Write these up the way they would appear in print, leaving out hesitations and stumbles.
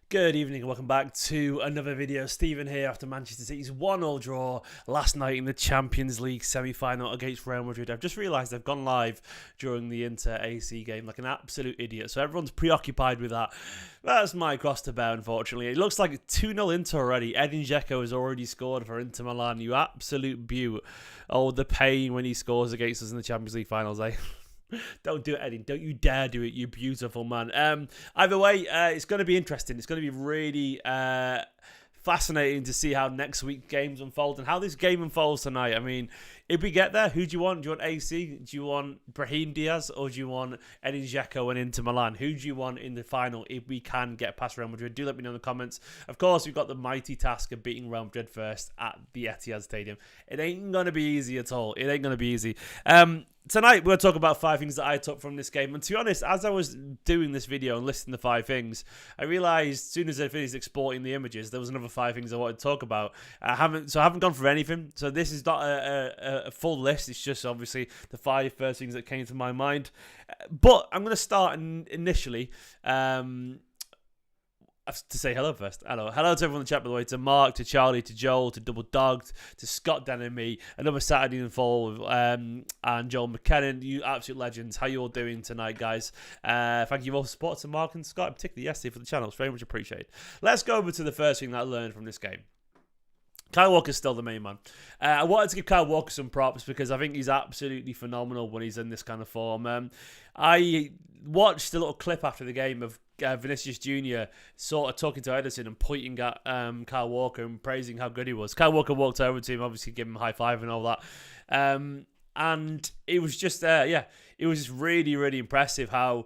Good evening and welcome back to another video. Stephen here after Manchester City's 1-0 draw last night in the Champions League semi-final against Real Madrid. I've just realised I've gone live during the Inter AC game like an absolute idiot, so everyone's preoccupied with that. That's my cross to bear, unfortunately. It looks like 2-0 Inter already. Edin Dzeko has already scored for Inter Milan. You absolute beaut. Oh, the pain when he scores against us in the Champions League finals, eh? Don't do it, Eddie. Don't you dare do it, you beautiful man. Either way, it's going to be interesting. It's going to be really fascinating to see how next week's games unfold and how this game unfolds tonight. I mean, if we get there, who do you want? Do you want AC? Do you want Brahim Diaz? Or do you want Edin Dzeko and Inter Milan? Who do you want in the final if we can get past Real Madrid? Do let me know in the comments. Of course, we've got the mighty task of beating Real Madrid first at the Etihad Stadium. It ain't going to be easy at all. It ain't going to be easy. Tonight, we're going to talk about 5 things that I took from this game. And to be honest, as I was doing this video and listing the 5 things, I realised as soon as I finished exporting the images, there was another 5 things I wanted to talk about. I haven't gone through anything. So this is not a full list. It's just obviously the 5 first things that came to my mind. But I'm going to start initially. I have to say hello first. Hello to everyone in the chat, by the way. To Mark, to Charlie, to Joel, to Double Dogged, to Scott, Dan and me. Another Saturday in fall, and Joel McKinnon. You absolute legends. How you all doing tonight, guys? Thank you all for support to Mark and Scott, particularly yesterday for the channel. It's very much appreciated. Let's go over to the first thing that I learned from this game. Kyle Walker's still the main man. I wanted to give Kyle Walker some props because I think he's absolutely phenomenal when he's in this kind of form. I watched a little clip after the game of Vinicius Jr. sort of talking to Edison and pointing at Kyle Walker and praising how good he was. Kyle Walker walked over to him, obviously giving him a high five and all that. And it was just, it was just really, really impressive how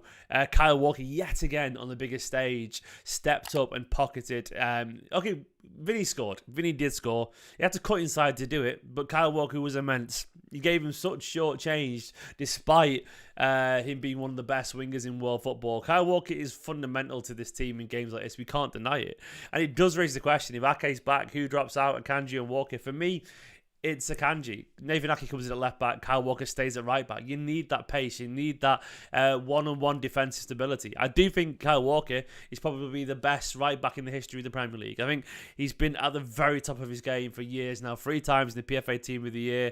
Kyle Walker, yet again on the biggest stage, stepped up and pocketed. Okay, Vinny scored. Vinny did score. He had to cut inside to do it, but Kyle Walker was immense. He gave him such short change, despite him being one of the best wingers in world football. Kyle Walker is fundamental to this team in games like this. We can't deny it. And it does raise the question, if Ake's back, who drops out? Akanji and Walker? For me, it's Akanji. Nathan Ake comes in at left back. Kyle Walker stays at right back. You need that pace. You need that one-on-one defensive stability. I do think Kyle Walker is probably the best right back in the history of the Premier League. I think he's been at the very top of his game for years now. 3 times in the PFA Team of the Year.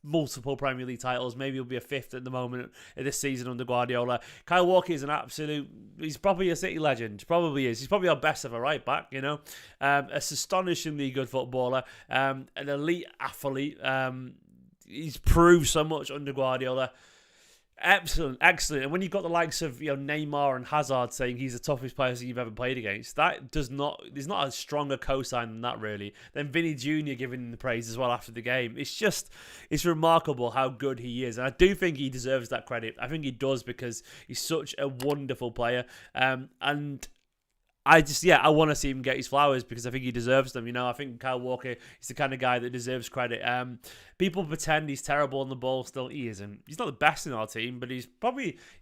Multiple Premier League titles. Maybe he'll be a 5th at the moment this season under Guardiola. Kyle Walker is an absolute... He's probably a City legend. Probably is. He's probably our best ever right back, you know. An astonishingly good footballer. An elite athlete. He's proved so much under Guardiola. Excellent. And when you've got the likes of Neymar and Hazard saying he's the toughest player you've ever played against, there's not a stronger cosign than that, really. Then Vinny Jr. giving him the praise as well after the game. It's remarkable how good he is, and I do think he deserves that credit. I think he does because he's such a wonderful player, and I want to see him get his flowers because I think he deserves them. I think Kyle Walker is the kind of guy that deserves credit. People pretend he's terrible on the ball. Still, he isn't. He's not the best in our team, but he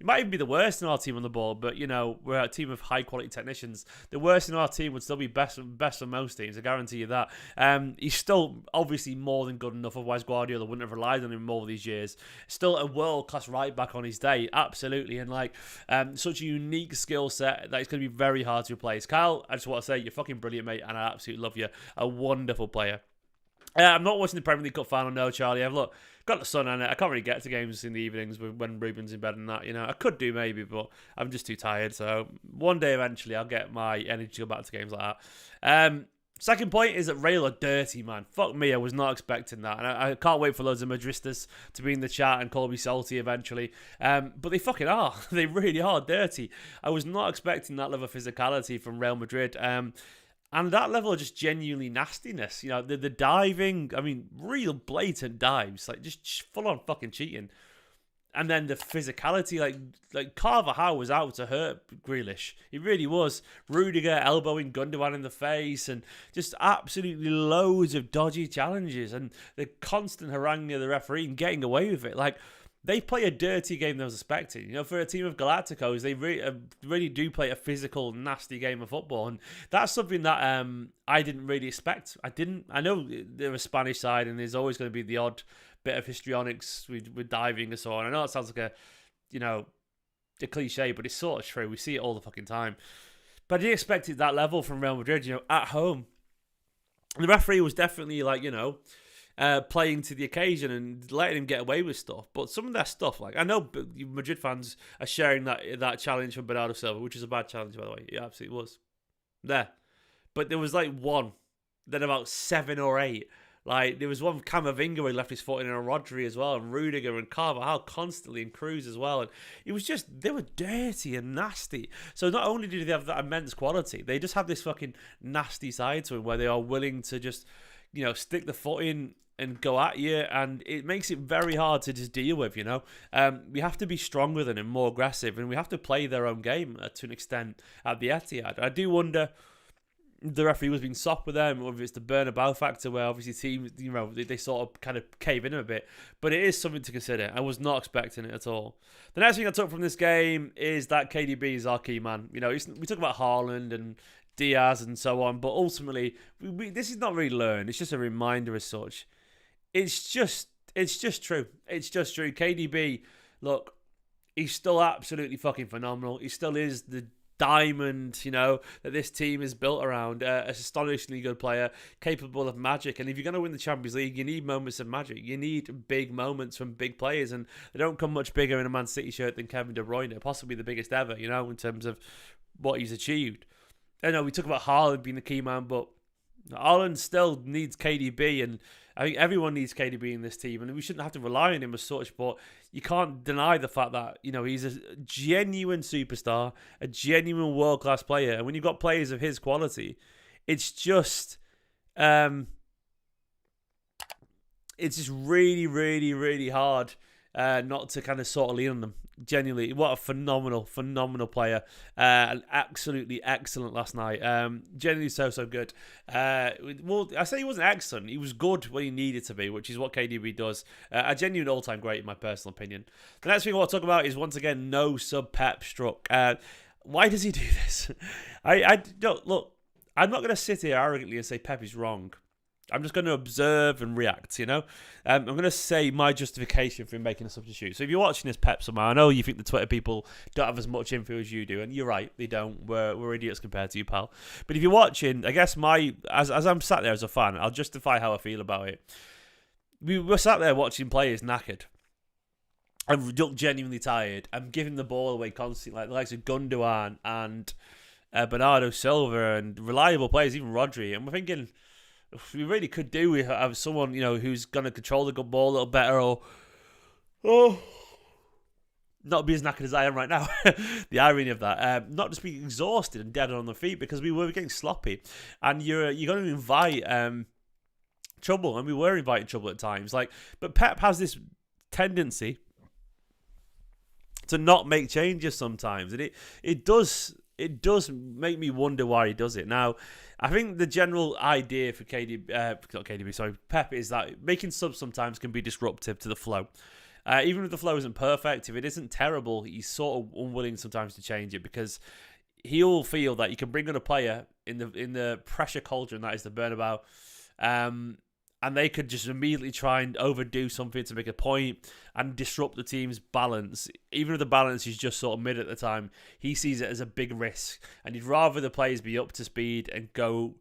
might even be the worst in our team on the ball. But, we're a team of high-quality technicians. The worst in our team would still be best for most teams. I guarantee you that. He's still obviously more than good enough. Otherwise, Guardiola wouldn't have relied on him all these years. Still a world-class right-back on his day. Absolutely. And, such a unique skill set that it's going to be very hard to replace. Kyle, I just want to say you're fucking brilliant, mate, and I absolutely love you. A wonderful player. I'm not watching the Premier League Cup final, no, Charlie. I've got the sun on it. I can't really get to games in the evenings when Ruben's in bed and that. I could do maybe, but I'm just too tired. So one day eventually I'll get my energy to go back to games like that. Second point is that Real are dirty, man. Fuck me, I was not expecting that. And I can't wait for loads of Madristas to be in the chat and call me salty eventually. But they fucking are. They really are dirty. I was not expecting that level of physicality from Real Madrid. And that level of just genuinely nastiness. The diving, real blatant dives. Just full-on fucking cheating. And then the physicality, like Carvajal was out to hurt Grealish. He really was. Rudiger elbowing Gundogan in the face and just absolutely loads of dodgy challenges and the constant haranguing of the referee and getting away with it. They play a dirty game than I was expecting. For a team of Galacticos, they really do play a physical, nasty game of football. And that's something that I didn't really expect. I know they're a Spanish side and there's always going to be the odd bit of histrionics with diving and so on. I know it sounds like a cliche, but it's sort of true. We see it all the fucking time. But I didn't expect it that level from Real Madrid, at home. And the referee was definitely playing to the occasion and letting him get away with stuff. But some of that stuff, I know Madrid fans are sharing that challenge from Bernardo Silva, which is a bad challenge, by the way. It absolutely was. There. But there was one, then about 7 or 8. There was one Camavinga where he left his foot in, and Rodri as well, and Rudiger and Carvajal constantly, and Cruz as well. And it was just, they were dirty and nasty. So not only did they have that immense quality, they just have this fucking nasty side to them where they are willing to just, stick the foot in and go at you, and it makes it very hard to just deal with, We have to be stronger than them, more aggressive, and we have to play their own game to an extent at the Etihad. I do wonder the referee was being soft with them, or if it's the Bernabeu factor where obviously teams, they sort of kind of cave in a bit. But it is something to consider. I was not expecting it at all. The next thing I took from this game is that KDB is our key man. We talk about Haaland and Diaz and so on, but ultimately, this is not really learned. It's just a reminder as such. It's just true. It's just true. KDB, look, he's still absolutely fucking phenomenal. He still is the diamond, that this team is built around. An astonishingly good player, capable of magic. And if you're going to win the Champions League, you need moments of magic. You need big moments from big players, and they don't come much bigger in a Man City shirt than Kevin De Bruyne, possibly the biggest ever, in terms of what he's achieved. I know we talk about Haaland being the key man, but Haaland still needs KDB, and I think everyone needs KDB in this team, and we shouldn't have to rely on him as such, but you can't deny the fact that, he's a genuine superstar, a genuine world-class player, and when you've got players of his quality, it's just really, really, really hard not to kind of sort of lean on them. Genuinely, what a phenomenal player. And absolutely excellent last night. Genuinely so good. Well, I say he wasn't excellent. He was good when he needed to be, which is what KDB does. A genuine all-time great, in my personal opinion. The next thing I want to talk about is, once again, no sub Pep struck. Why does he do this? Look, I'm not going to sit here arrogantly and say Pep is wrong. I'm just going to observe and react, I'm going to say my justification for him making a substitute. So if you're watching this Pep somehow, I know you think the Twitter people don't have as much info as you do, and you're right, they don't. We're idiots compared to you, pal. But if you're watching, I guess as I'm sat there as a fan, I'll justify how I feel about it. We were sat there watching players knackered and look genuinely tired. I'm giving the ball away constantly, like the likes of Gundogan and Bernardo Silva and reliable players, even Rodri. And we're thinking, we really could do with have someone, who's going to control the good ball a little better, or not be as knackered as I am right now. The irony of that. Not just be exhausted and dead on the feet, because we were getting sloppy. And you're going to invite trouble, and we were inviting trouble at times. But Pep has this tendency to not make changes sometimes, and it does make me wonder why he does it. Now, I think the general idea for Pep is that making subs sometimes can be disruptive to the flow. Even if the flow isn't perfect, if it isn't terrible, he's sort of unwilling sometimes to change it, because he'll feel that you can bring on a player in the pressure cauldron that is the Bernabeu, and they could just immediately try and overdo something to make a point and disrupt the team's balance. Even if the balance is just sort of mid at the time, he sees it as a big risk. And he'd rather the players be up to speed and go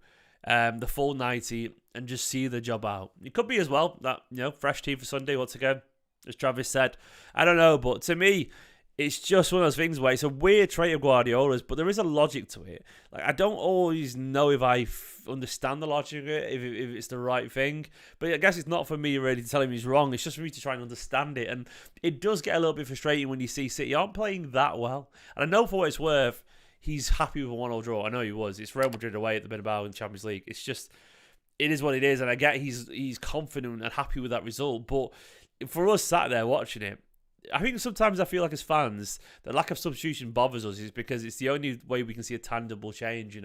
the full 90 and just see the job out. It could be as well that, fresh team for Sunday once again, as Travis said. I don't know, but to me, it's just one of those things where it's a weird trait of Guardiola's, but there is a logic to it. I don't always know if I understand the logic of it, if it's the right thing. But I guess it's not for me really to tell him he's wrong. It's just for me to try and understand it. And it does get a little bit frustrating when you see City aren't playing that well. And I know for what it's worth, he's happy with a 1-1 draw. I know he was. It's Real Madrid away at the Bernabeu in the Champions League. It's just, it is what it is. And I get he's confident and happy with that result. But for us sat there watching it, I think sometimes I feel like as fans, the lack of substitution bothers us is because it's the only way we can see a tangible change,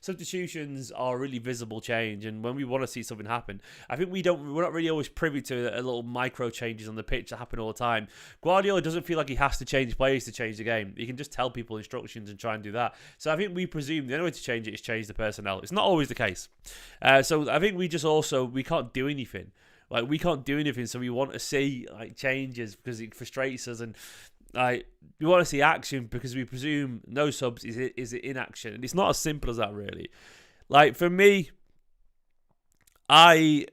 Substitutions are really visible change, and when we want to see something happen, I think we're not really always privy to a little micro changes on the pitch that happen all the time. Guardiola doesn't feel like he has to change players to change the game. He can just tell people instructions and try and do that. So I think we presume the only way to change it is change the personnel. It's not always the case. So I think we can't do anything. We can't do anything, so we want to see changes because it frustrates us. And Like, we want to see action because we presume no subs is inaction, and it's not as simple as that, really. Like, for me, I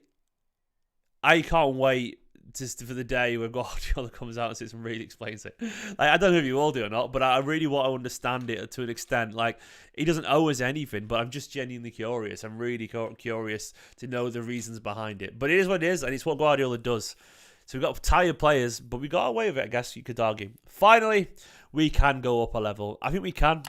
can't wait just for the day where Guardiola comes out and sits and really explains it. Like, I don't know if you all do or not, but I really want to understand it to an extent. Like, he doesn't owe us anything, but I'm just genuinely curious. I'm really curious to know the reasons behind it. But it is what it is, and it's what Guardiola does. So we've got tired players, but we got away with it, I guess you could argue. Finally, we can go up a level. I think we can.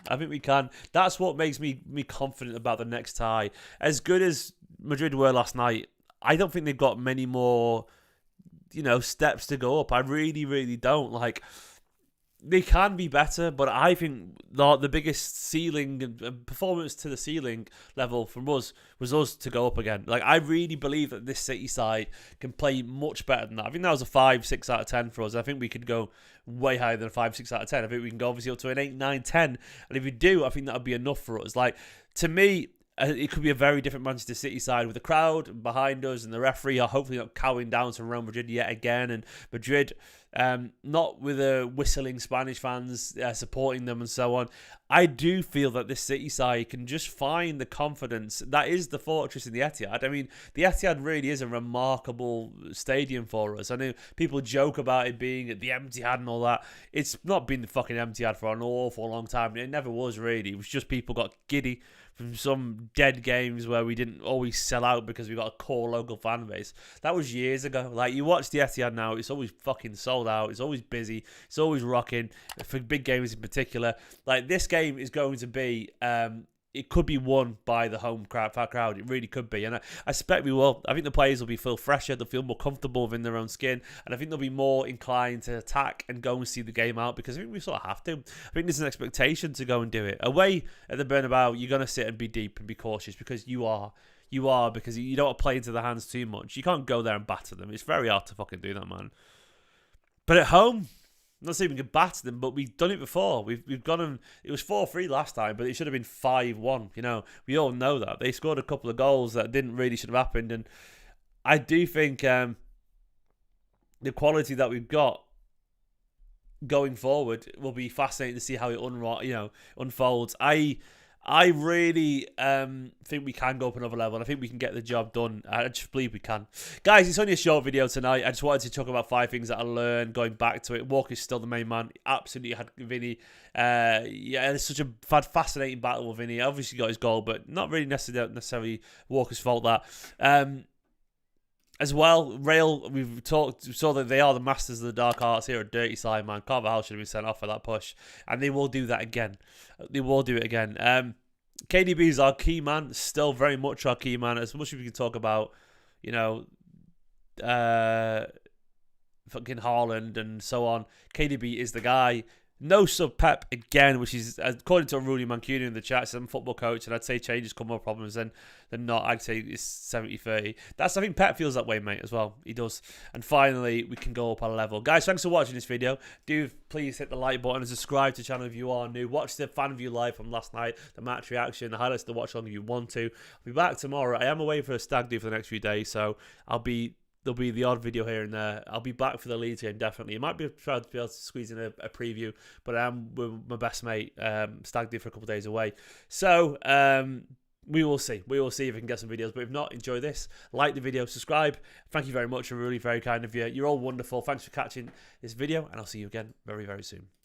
That's what makes me confident about the next tie. As good as Madrid were last night, I don't think they've got many more, steps to go up. I really, really don't. Like, they can be better, but I think the biggest ceiling, performance to the ceiling level from us was us to go up again. Like, I really believe that this City side can play much better than that. I think that was a 5, 6 out of 10 for us. I think we could go way higher than a 5, 6 out of 10. I think we can go obviously up to an 8, 9, 10. And if we do, I think that would be enough for us. Like, to me, it could be a very different Manchester City side with the crowd behind us and the referee are hopefully not cowing down to Real Madrid yet again. And Madrid, not with the whistling Spanish fans supporting them and so on. I do feel that this City side can just find the confidence that is the fortress in the Etihad. I mean, the Etihad really is a remarkable stadium for us. I know people joke about it being at the Etihad and all that. It's not been the fucking Etihad for an awful long time. It never was really. It was just people got giddy from some dead games where we didn't always sell out because we got a core local fan base. That was years ago. Like, you watch the Etihad now, it's always fucking sold out. It's always busy. It's always rocking, for big games in particular. Like, this game is going to be, it could be won by the home crowd. It really could be. And I expect we will. I think the players will feel fresher. They'll feel more comfortable within their own skin. And I think they'll be more inclined to attack and go and see the game out because I think we sort of have to. I think there's an expectation to go and do it. Away at the Bernabeu, you're going to sit and be deep and be cautious because you are. Because you don't want to play into the hands too much. You can't go there and batter them. It's very hard to fucking do that, man. But at home, I'm not saying we could batter them, but we've done it before. We've gone and it was 4-3 last time, but it should have been 5-1. We all know that. They scored a couple of goals that didn't really should have happened, and I do think the quality that we've got going forward will be fascinating to see how it unfolds. I really think we can go up another level, and I think we can get the job done. I just believe we can. Guys, it's only a short video tonight. I just wanted to talk about 5 things that I learned going back to it. Walker's still the main man. Absolutely had Vinny. It's such a fascinating battle with Vinny. Obviously got his goal, but not really necessarily Walker's fault that. As well, Real, we saw that they are the masters of the dark arts here at Dirty Side, man. Carvajal should have been sent off for that push. And they will do that again. They will do it again. KDB is our key man. Still very much our key man. As much as we can talk about, fucking Haaland and so on. KDB is the guy. No sub Pep again, which is, according to Rudy Mancunian in the chat, some football coach, and I'd say changes come more problems than not. I'd say it's 70-30. I think Pep feels that way, mate, as well. He does. And finally, we can go up a level. Guys, thanks for watching this video. Do please hit the like button and subscribe to the channel if you are new. Watch the fan view live from last night, the match reaction, the highlights to watch on if you want to. I'll be back tomorrow. I am away for a stag do for the next few days, so there'll be the odd video here and there. I'll be back for the Leeds game, definitely. It might be trying to be able to squeeze in a preview, but I am with my best mate, stag do for a couple of days away. So, we will see. We will see if we can get some videos. But if not, enjoy this. Like the video, subscribe. Thank you very much. You're really very kind of you. You're all wonderful. Thanks for catching this video, and I'll see you again very, very soon.